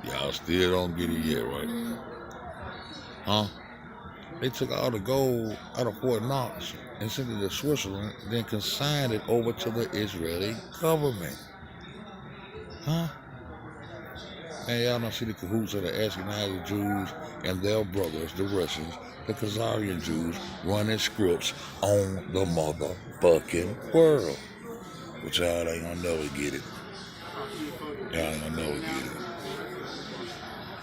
Y'all still don't get it yet, right? Huh? They took all the gold out of Fort Knox and sent it to Switzerland, then consigned it over to the Israeli government. Huh? Man, y'all don't see the cahoots of the Ashkenazi Jews and their brothers, the Russians, the Khazarian Jews, running scripts on the motherfucking world. But y'all ain't gonna never get it. Y'all ain't gonna never get it.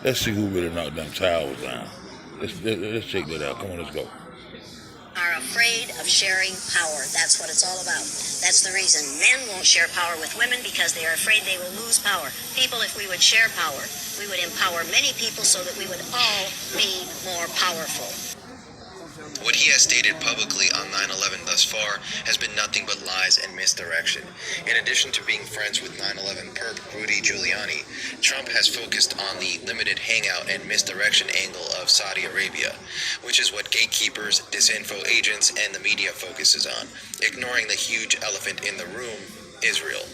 Let's see who really knocked them towers down. Let's check that out. Come on, let's go. Are afraid of sharing power. That's what it's all about. That's the reason men won't share power with women, because they are afraid they will lose power. People, if we would share power, we would empower many people so that we would all be more powerful. What he has stated publicly on 9/11 thus far has been nothing but lies and misdirection. In addition to being friends with 9/11 perp Rudy Giuliani, Trump has focused on the limited hangout and misdirection angle of Saudi Arabia, which is what gatekeepers, disinfo agents, and the media focuses on, ignoring the huge elephant in the room, Israel.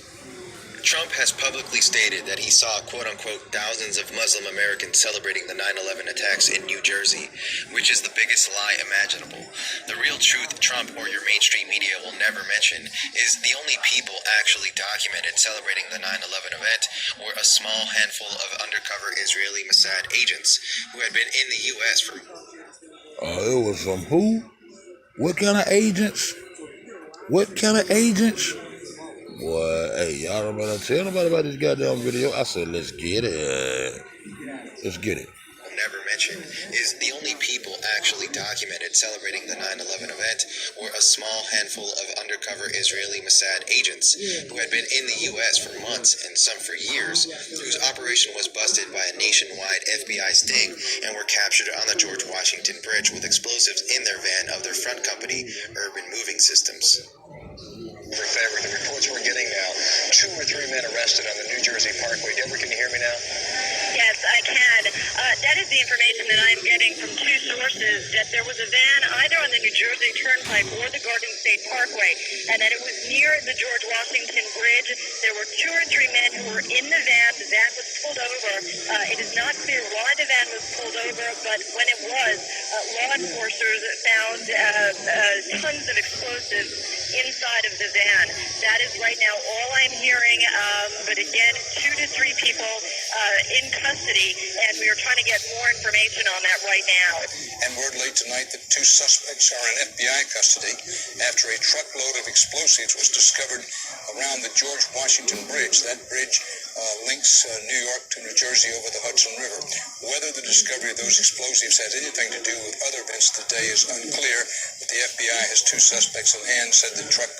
Trump has publicly stated that he saw, quote-unquote, thousands of Muslim Americans celebrating the 9/11 attacks in New Jersey, which is the biggest lie imaginable. The real truth Trump or your mainstream media will never mention is the only people actually documented celebrating the 9/11 event were a small handful of undercover Israeli Mossad agents who had been in the U.S. for... It was some who? What kind of agents? What kind of agents? Boy, hey, y'all don't better tell nobody about this goddamn video. I said, let's get it. Let's get it. Never mentioned is the only people actually documented celebrating the 9/11 event were a small handful of undercover Israeli Mossad agents who had been in the U.S. for months and some for years, whose operation was busted by a nationwide FBI sting and were captured on the George Washington Bridge with explosives in their van of their front company, Urban Moving Systems. For February, the reports we're getting now, 2 or 3 men arrested on the New Jersey Parkway. Deborah, can you hear me now? Yes, I can. That is the information that I'm getting from 2 sources, that there was a van either on the New Jersey Turnpike or the Garden State Parkway, and that it was near the George Washington Bridge. There were 2 or 3 men who were in the van. The van was pulled over. It is not clear why the van was pulled over, but when it was, law enforcers found tons of explosives inside of the van. That is right now all I'm hearing, but again, 2 to 3 people in custody, and we are trying to get more information on that right now. And word late tonight that 2 suspects are in FBI custody after a truckload of explosives was discovered around the George Washington Bridge. That bridge links New York to New Jersey over the Hudson River. Whether the discovery of those explosives has anything to do with other events today is unclear, but the FBI has 2 suspects in hand, said the truck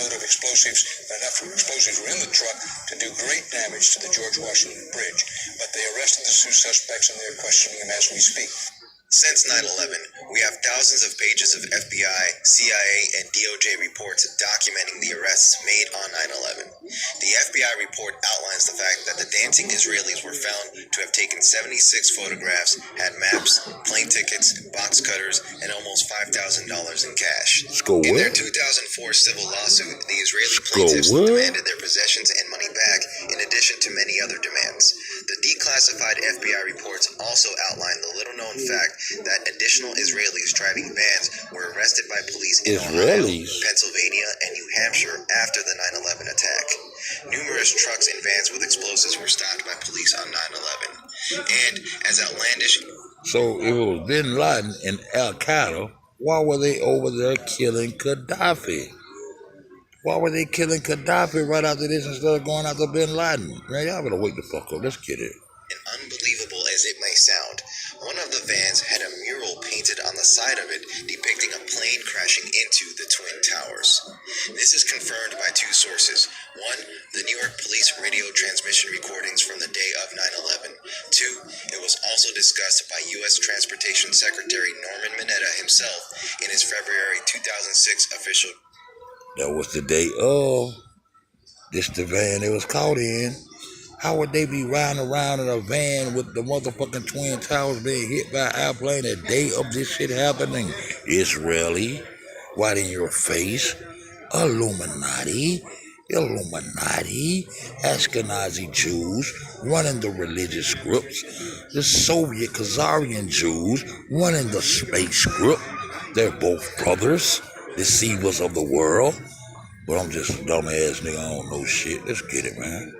load of explosives, enough explosives were in the truck to do great damage to the George Washington Bridge. But they arrested the 2 suspects and they're questioning them as we speak. Since 9/11, we have thousands of pages of FBI, CIA, and DOJ reports documenting the arrests made on 9/11. The FBI report outlines the fact that the dancing Israelis were found to have taken 76 photographs, had maps, plane tickets, box cutters, and almost $5,000 in cash. In their 2004 civil lawsuit, the Israeli plaintiffs demanded their possessions and money back, in addition to many other demands. The declassified FBI reports also outline the little-known fact that additional Israelis driving vans were arrested by police in Ohio, Pennsylvania, and New Hampshire after the 9/11 attack. Numerous trucks and vans with explosives were stopped by police on 9/11. And as outlandish... So if it was Bin Laden and Al-Qaeda, why were they over there killing Gaddafi? Why were they killing Gaddafi right after this instead of going after Bin Laden? Man, y'all better wake the fuck up. Let's get it. And unbelievable as it may sound, one of the vans had a mural painted on the side of it depicting a plane crashing into the Twin Towers. This is confirmed by 2 sources. 1, the New York police radio transmission recordings from the day of 9/11. 2, it was also discussed by U.S. Transportation Secretary Norman Mineta himself in his February 2006 official... That was the day of. This the van they was caught in. How would they be riding around in a van with the motherfucking Twin Towers being hit by an airplane the day of this shit happening? Israeli, right in your face, Illuminati. Illuminati, Ashkenazi Jews running the religious groups, the Soviet Khazarian Jews running the space group. They're both brothers, deceivers of the world. But I'm just a dumbass nigga, I don't know shit. Let's get it, man.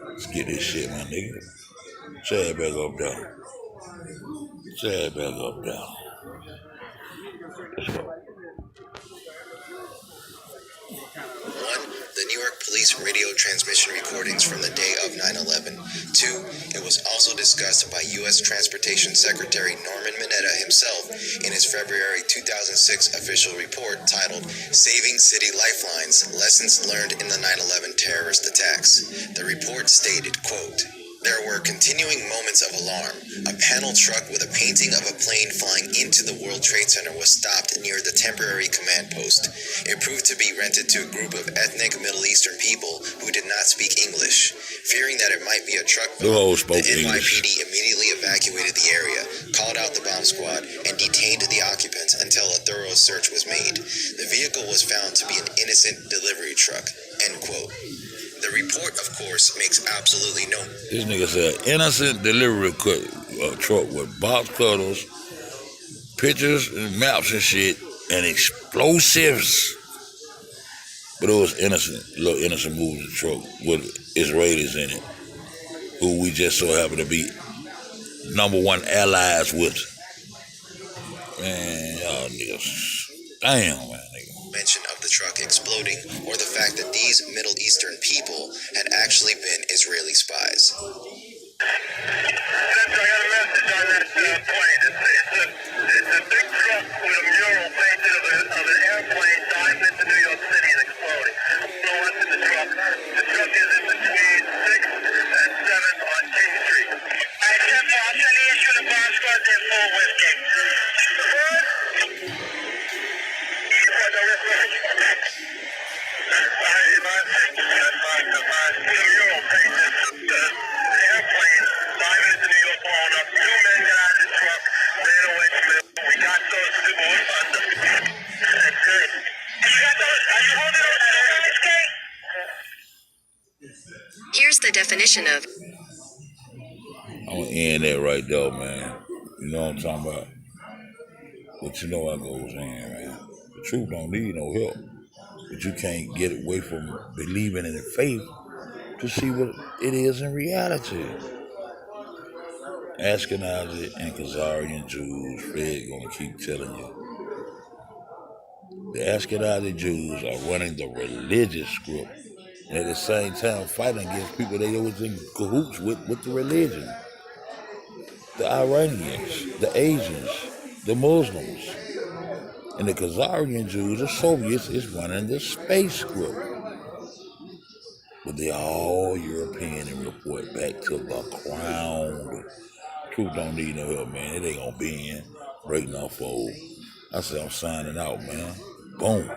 Let's get this shit, my nigga. Say it back up down. Say it back up down. Let's go. 1. The New York Police radio transmission recordings from the day of 9/11. 2. It was also discussed by U.S. Transportation Secretary Norman Mineta himself in his February 2006 official report titled Saving City Lifelines, Lessons Learned in the 9/11 Terrorist Attacks. The report stated, quote, "There were continuing moments of alarm. A panel truck with a painting of a plane flying into the World Trade Center was stopped near the temporary command post. It proved to be rented to a group of ethnic Middle Eastern people who did not speak English. Fearing that it might be a truck bomb, the NYPD immediately evacuated the area, called out the bomb squad, and detained the occupants until a thorough search was made. The vehicle was found to be an innocent delivery truck." End quote. The report, of course, makes absolutely no... This nigga said innocent delivery truck with box cutters, pictures and maps and shit, and explosives. But it was little innocent moving truck with Israelis in it, who we just so happen to be #1 allies with. Man, y'all niggas. Damn, man, nigga. Mention of the truck exploding, or the fact that these Middle Eastern people had actually been Israeli spies. I got a message on that plane. It's a big truck with a mural painted of an airplane diving into New York City and exploding. So what's in the truck? The truck is in between 6th and 7th on King Street. Alright, Jeff, I'll send the issue to the bomb squad there full Westgate. Here's the definition of I'm gonna end that right there, man. You know what I'm talking about? But you know how it goes in, man. The truth don't need no help. But you can't get away from believing in the faith to see what it is in reality. Ashkenazi and Khazarian Jews, Fred gonna keep telling you. The Ashkenazi Jews are running the religious group, and at the same time fighting against people they was in cahoots with the religion. The Iranians, the Asians, the Muslims. And the Khazarian Jews, the Soviets, is running the space group. But they're all European and report back to the crown. Truth don't need no help, man. It ain't gonna bend, break no fold. I say I'm signing out, man. Boom.